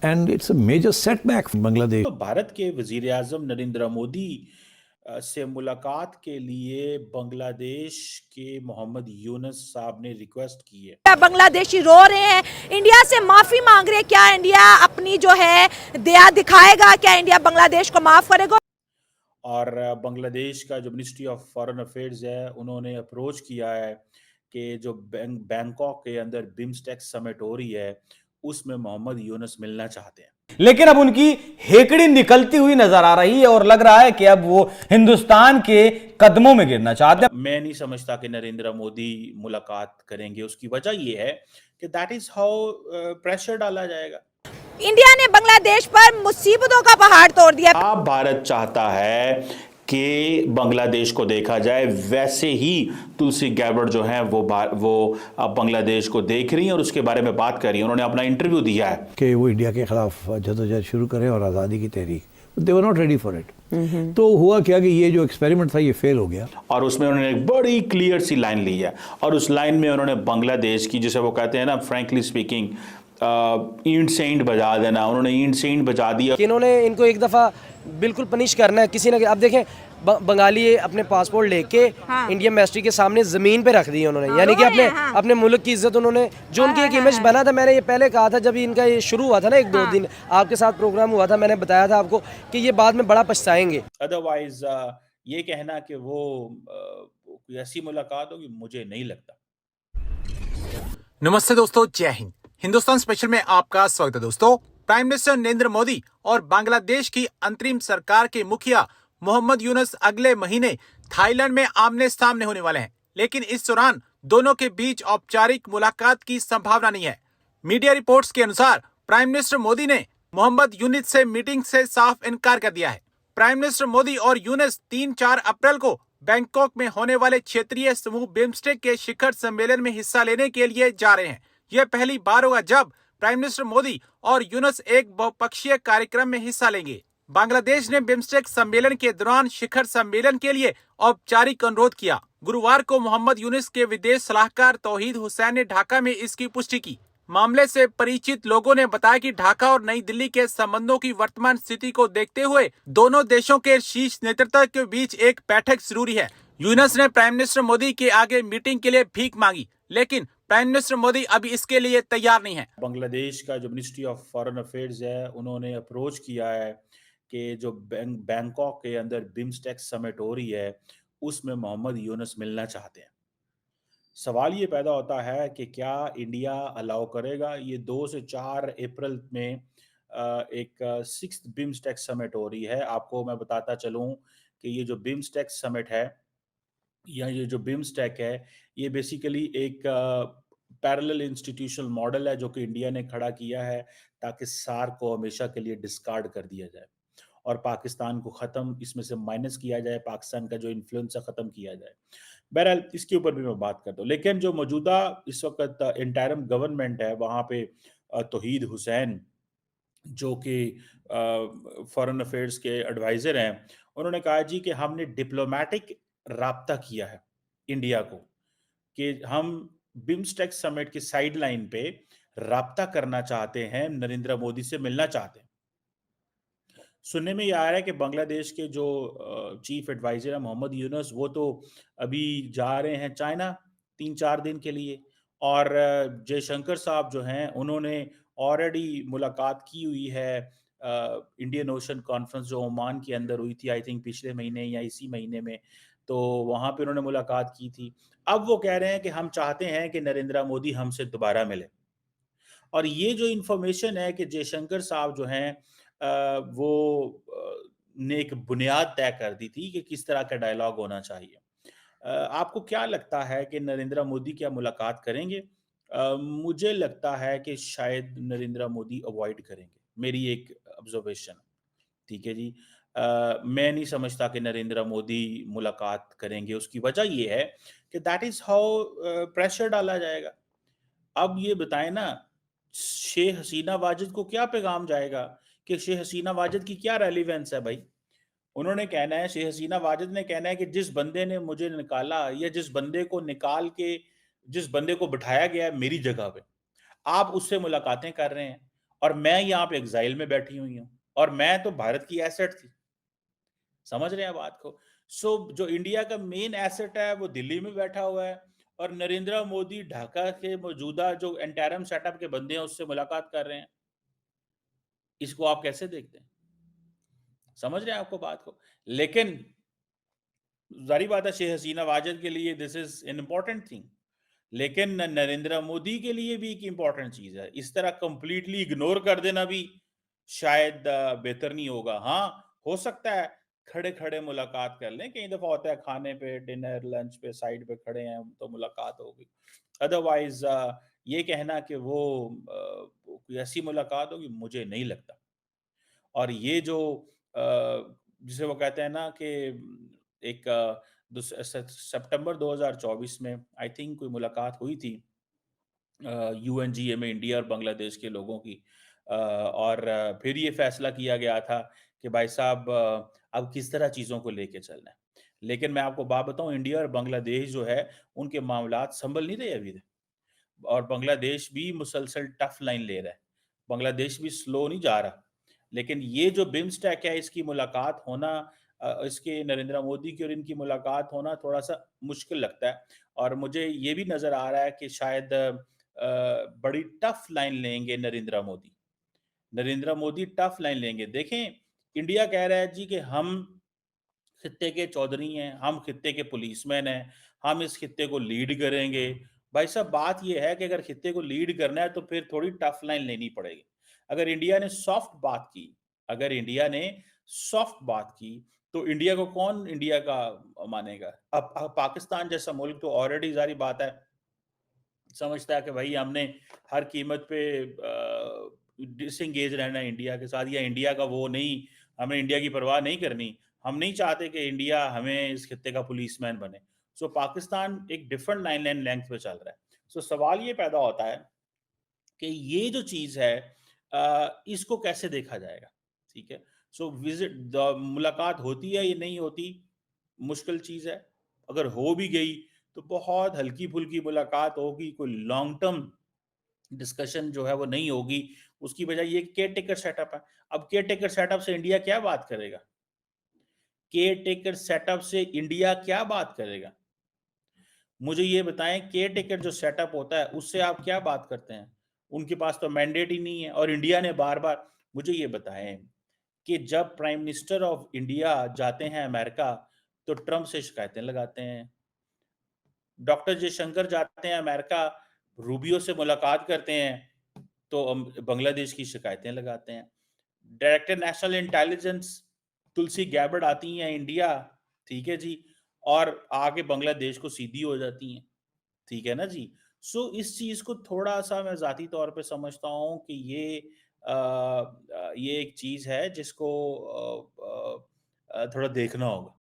and it's a major setback for Bangladesh. तो भारत के वजीर आजम नरेंद्र मोदी से मुलाकात के लिए बांग्लादेश के मोहम्मद यूनुस साहब ने रिक्वेस्ट की है। क्या बांग्लादेशी रो रहे हैं, इंडिया से माफी मांग रहे हैं, क्या इंडिया अपनी जो है दया दिखाएगा, क्या इंडिया बांग्लादेश को माफ करेगा? और बांग्लादेश का जो मिनिस्ट्री ऑफ फॉरेन अफेयर्स है उन्होंने अप्रोच किया है कि जो बैंकॉक के अंदर बिम्स्टेक समिट हो रही है उसमें मोहम्मद यूनुस मिलना चाहते हैं। लेकिन अब उनकी हेकड़ी निकलती हुई नजर आ रही है और लग रहा है कि अब वो हिंदुस्तान के कदमों में गिरना चाहते हैं। मैं नहीं समझता कि नरेंद्र मोदी मुलाकात करेंगे। उसकी वजह यह है कि दैट इज हाउ प्रेशर डाला जाएगा। इंडिया ने बांग्लादेश पर मुसीबतों का पहाड़ तोड़ दिया। अब भारत चाहता है कि बांग्लादेश को देखा जाए, वैसे ही तुलसी गैबर्ट जो है वो अब बांग्लादेश को देख रही हैं और उसके बारे में बात कर रही हैं। उन्होंने अपना इंटरव्यू दिया है कि वो इंडिया के खिलाफ जदोजहद शुरू करें और आज़ादी की तहरीक, they were not ready for it. तो हुआ क्या कि ये जो एक्सपेरिमेंट था ये फेल हो गया और उसमें उन्होंने एक बड़ी क्लियर सी लाइन ली है और उस लाइन में उन्होंने बांग्लादेश की, जिसे वो कहते हैं ना फ्रैंकली स्पीकिंग, ईंट सेंट बजा देना, उन्होंने ईंट सेंट बजा दिया। इन्होंने इनको एक दफ़ा बिल्कुल पनिश करना है किसी ना। अब देखें बंगाली अपने पासपोर्ट लेके इंडियन मैस्ट्री के सामने ज़मीन पे रख दी उन्होंने, यानी कि अपने मुल्क की इज्जत उन्होंने, जो उनकी एक इमेज बना था। मैंने ये पहले कहा था जब इनका ये शुरू हुआ था ना, 1-2 दिन आपके साथ प्रोग्राम हुआ था, मैंने बताया था आपको कि ये बाद में बड़ा पछताएंगे। अदरवाइज ये कहना कि वो कोई ऐसी मुलाकात होगी, मुझे नहीं लगता। नमस्ते दोस्तों, जय हिंद। हिंदुस्तान स्पेशल में आपका स्वागत है दोस्तों। प्राइम मिनिस्टर नरेंद्र मोदी और बांग्लादेश की अंतरिम सरकार के मुखिया मोहम्मद यूनुस अगले महीने थाईलैंड में आमने सामने होने वाले हैं, लेकिन इस दौरान दोनों के बीच औपचारिक मुलाकात की संभावना नहीं है। मीडिया रिपोर्ट्स के अनुसार प्राइम मिनिस्टर मोदी ने मोहम्मद यूनुस से मीटिंग से साफ इनकार कर दिया है। प्राइम मिनिस्टर मोदी और यूनुस 3-4 अप्रैल को बैंकॉक में होने वाले क्षेत्रीय समूह बिम्स्टेक के शिखर सम्मेलन में हिस्सा लेने के लिए जा रहे हैं। यह पहली बार होगा जब प्राइम मिनिस्टर मोदी और यूनुस एक बहुपक्षीय कार्यक्रम में हिस्सा लेंगे। बांग्लादेश ने बिम्स्टेक सम्मेलन के दौरान शिखर सम्मेलन के लिए औपचारिक अनुरोध किया। गुरुवार को मोहम्मद यूनुस के विदेश सलाहकार तौहीद हुसैन ने ढाका में इसकी पुष्टि की। मामले से परिचित लोगों ने बताया कि ढाका और नई दिल्ली के संबंधों की वर्तमान स्थिति को देखते हुए दोनों देशों के शीर्ष नेतृत्व के बीच एक बैठक जरूरी है। यूनुस ने प्राइम मिनिस्टर मोदी के आगे मीटिंग के लिए भीख मांगी, लेकिन प्राइम मिनिस्टर मोदी अभी इसके लिए तैयार नहीं है। बांग्लादेश का जो मिनिस्ट्री ऑफ फॉरेन अफेयर्स है उन्होंने अप्रोच किया है कि जो बैंकॉक के अंदर बिम्स्टेक समिट हो रही है उसमें मोहम्मद यूनुस मिलना चाहते हैं। सवाल ये पैदा होता है कि क्या इंडिया अलाउ करेगा। ये 2 से 4 अप्रैल में एक 6th बिम्स्टेक समिट हो रही है। आपको मैं बताता चलूं कि ये जो बिम्स्टेक समिट है या ये जो बिम्स्टेक है ये बेसिकली एक पैरेलल इंस्टीट्यूशनल मॉडल है जो कि इंडिया ने खड़ा किया है ताकि सार्क को हमेशा के लिए डिस्कार्ड कर दिया जाए और पाकिस्तान को ख़त्म इसमें से माइनस किया जाए, पाकिस्तान का जो इन्फ्लुएंस है ख़त्म किया जाए। बहरहाल इसके ऊपर भी मैं बात करता हूँ, लेकिन जो मौजूदा इस वक्त इंटरिम गवर्नमेंट है वहाँ पे तौहीद हुसैन जो कि फॉरेन अफेयर्स के एडवाइज़र हैं, उन्होंने कहा जी कि हमने डिप्लोमेटिक राब्ता किया है इंडिया को कि हम बिम्स्टेक समिट की साइडलाइन पे राब्ता करना चाहते हैं, नरेंद्र मोदी से मिलना चाहते हैं। सुनने में ये आ रहा है कि बांग्लादेश के जो चीफ एडवाइजर है मोहम्मद यूनुस वो तो अभी जा रहे हैं चाइना 3-4 दिन के लिए और जयशंकर साहब जो हैं उन्होंने ऑलरेडी मुलाकात की हुई है इंडियन ओशन कॉन्फ्रेंस जो ओमान के अंदर हुई थी, आई थिंक पिछले महीने या इसी महीने में, तो वहाँ पे उन्होंने मुलाकात की थी। अब वो कह रहे हैं कि हम चाहते हैं कि नरेंद्र मोदी हमसे दोबारा मिले और ये जो इन्फॉर्मेशन है कि जयशंकर साहब जो हैं ने एक बुनियाद तय कर दी थी कि किस तरह का डायलॉग होना चाहिए। आपको क्या लगता है कि नरेंद्र मोदी क्या मुलाकात करेंगे? मुझे लगता है कि शायद नरेंद्र मोदी अवॉइड करेंगे, मेरी एक ऑब्जर्वेशन। ठीक है जी। मैं नहीं समझता कि नरेंद्र मोदी मुलाकात करेंगे। उसकी वजह ये है कि दैट इज़ हाउ प्रेशर डाला जाएगा। अब ये बताएं ना, शेख हसीना वाजिद को क्या पैगाम जाएगा कि शेख हसीना वाजिद की क्या रेलिवेंस है भाई। उन्होंने कहना है, शेख हसीना वाजिद ने कहना है कि जिस बंदे ने मुझे निकाला या जिस बंदे को निकाल के जिस बंदे को बिठाया गया है मेरी जगह पे, आप उससे मुलाकातें कर रहे हैं और मैं यहाँ पे एग्जाइल में बैठी हुई हूँ, और मैं तो भारत की एसेट थी। समझ रहे हैं बात को? सो जो इंडिया का मेन एसेट है वो दिल्ली में बैठा हुआ है, और नरेंद्र मोदी ढाका के मौजूदा जो इंटरिम सेटअप के बंदे हैं उससे मुलाकात कर रहे हैं। इसको आप कैसे देखते हैं? समझ रहे हैं आपको बात को? लेकिन ज़ाहिर बात है शेख हसीना वाजद के लिए this is an important thing, लेकिन नरेंद्र मोदी के लिए भी एक इम्पोर्टेंट चीज है। इस तरह कंप्लीटली इग्नोर कर देना भी शायद बेहतर नहीं होगा। हाँ, हो सकता है खड़े खड़े मुलाकात कर लें, कई दफा होता है खाने पे, डिनर लंच पे साइड पे खड़े हैं तो मुलाकात होगी। अदरवाइज ये कहना कि वो कोई ऐसी मुलाकात होगी, मुझे नहीं लगता। और ये जो जिसे वो कहते हैं ना कि एक सितंबर 2024 में आई थिंक कोई मुलाकात हुई थी यूएनजीए में इंडिया और बांग्लादेश के लोगों की, और फिर ये फैसला किया गया था कि भाई साहब अब किस तरह चीज़ों को लेके चलना है। लेकिन मैं आपको बात बताऊं, इंडिया और बांग्लादेश जो है उनके मामलात संभल नहीं रहे अभी तक, और बांग्लादेश भी मुसलसल टफ लाइन ले रहा है। बांग्लादेश भी स्लो नहीं जा रहा। लेकिन ये जो बिम्स्टेक है इसकी मुलाकात होना, इसके नरेंद्र मोदी की और इनकी मुलाकात होना थोड़ा सा मुश्किल लगता है। और मुझे ये भी नज़र आ रहा है कि शायद बड़ी टफ लाइन लेंगे नरेंद्र मोदी। नरेंद्र मोदी टफ लाइन लेंगे। देखें, इंडिया कह रहा है जी कि हम खित्ते के चौधरी हैं, हम खित्ते के पुलिसमैन हैं, हम इस खित्ते को लीड करेंगे। भाई साहब, बात ये है कि अगर खित्ते को लीड करना है तो फिर थोड़ी टफ लाइन लेनी पड़ेगी। अगर इंडिया ने सॉफ्ट बात की, अगर इंडिया ने सॉफ्ट बात की तो इंडिया को कौन इंडिया का मानेगा? अब पाकिस्तान जैसा मुल्क तो ऑलरेडी जारी बात है समझता है कि भाई हमने हर कीमत पे डिसएंगेज रहना है इंडिया के साथ, या इंडिया का वो नहीं, हमें इंडिया की परवाह नहीं करनी। हम नहीं चाहते कि इंडिया हमें इस खित्ते का पुलिसमैन बने। सो पाकिस्तान एक डिफरेंट लाइन लेंथ पे चल रहा है। सो सवाल ये पैदा होता है कि ये जो चीज़ है इसको कैसे देखा जाएगा? ठीक है? सो विजिट द मुलाकात होती है या नहीं होती, मुश्किल चीज़ है। अगर हो भी गई तो बहुत हल्की-फुल्की मुलाकात होगी, कोई लॉन्ग टर्म डिस्कशन जो है वो नहीं होगी। उसकी वजह ये केयर टेकर सेटअप है। अब केयर टेकर सेटअप से इंडिया क्या बात करेगा? केयर टेकर सेटअप से इंडिया क्या बात करेगा? मुझे ये बताएं, केयर टेकर जो सेटअप होता है उससे आप क्या बात करते हैं? उनके पास तो मैंडेट ही नहीं है, और इंडिया ने बार बार, मुझे ये बताएं कि जब प्राइम मिनिस्टर ऑफ इंडिया जाते हैं अमेरिका तो ट्रंप से शिकायतें लगाते हैं। डॉक्टर जयशंकर जाते हैं अमेरिका, रूबियो से मुलाकात करते हैं तो बांग्लादेश की शिकायतें लगाते हैं। Director national intelligence Tulsi Gabbard आती हैं इंडिया, ठीक है जी, और आगे बांग्लादेश को सीधी हो जाती हैं। ठीक है ना जी? सो इस चीज़ को थोड़ा-सा मैं ज़ाती तौर पे समझता हूँ कि ये एक चीज़ है जिसको थोड़ा देखना होगा।